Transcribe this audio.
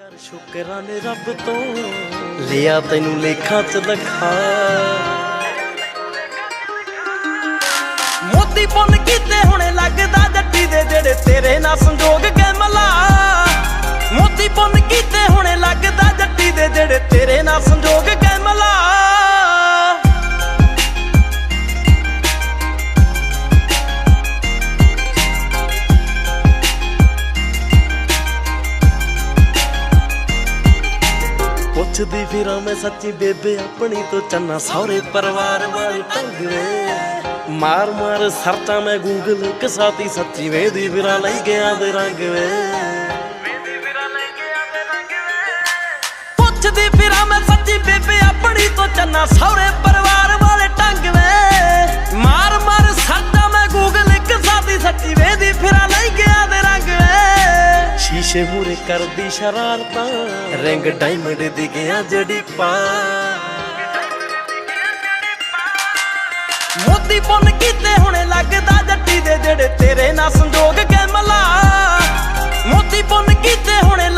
ਕਰ ਸ਼ੁਕਰਾਨੇ ਰੱਬ ਤੋਂ ਲਿਆ ਤੈਨੂੰ ਲੇਖਾਂ ਚ ਲਖਾ। ਮੋਤੀ ਪੁੰਨ ਕੀਤੇ ਹੁਣੇ ਲੱਗਦਾ ਜੱਟੀ ਦੇ ਜਿਹੜੇ ਤੇਰੇ ਨਾਲ ਸੰਜੋਗ ਕੇ ਮਲਾ। ਮੋਤੀ ਪੁੰਨ ਕੀਤੇ ਹੁਣੇ ਲੱਗਦਾ ਜੱਟੀ ਦੇ ਜਿਹੜੇ ਤੇਰੇ ਨਾਲ ਸੰਜੋਗ ਕੇ ਮਲਾ। ਪੁੱਛਦੀ ਫਿਰਾਂ ਮੈਂ ਸੱਚੀ ਬੇਬੇ ਆਪਣੀ ਤੋਂ ਚੰਨਾ ਸਹੁਰੇ ਪਰਿਵਾਰ ਵਾਲੇ ਢੰਗ ਵੇ। ਮਾਰ ਮਾਰ ਸਰਚਾਂ ਮੈਂ ਗੂਗਲ ਕਸਾਤੀ ਸੱਚੀ ਵੇਦੀ ਫਿਰਾਂ ਲਈ ਗਿਆ ਦੇ ਰੰਗ ਵੇ। ਪੁੱਛਦੀ ਫਿਰਾਂ ਮੈਂ ਸੱਚੀ ਬੇਬੇ ਆਪਣੀ ਤੋਂ ਚੰਨਾ ਸਹੁਰੇ ਪਰਿਵਾਰ ਵਾਲੇ ਢੰਗ ਵੇ। ਮਾਰ ਮਾਰ ਸਰਚਾਂ ਮੈਂ ਗੂਗਲ ਕਸਾਤੀ ਸੱਚੀ ਵੇਦੀ ਫਿਰਾਂ ਲਈ ਗਿਆ ਦੇ ਰੰਗ ਵੇ। ਸ਼ੀਸ਼ੇ ਮੂਰੇ ਕਰਦੀ ਸ਼ਰਾਰਤਾਂ ਰਿੰਗ ਡਾਇਮੰਡ ਦੀ ਗਿਆ ਜੜੀ ਪਾ। ਮੋਤੀ ਪੁੰਨ ਕੀਤੇ ਹੁਣੇ ਲੱਗਦਾ ਜੱਟੀ ਦੇ ਜਿਹੜੇ ਤੇਰੇ ਨਾਲ ਸੰਜੋਗ ਕੇ ਮਲਾ। ਮੋਤੀ ਪੁੰਨ ਕੀਤੇ ਹੁਣੇ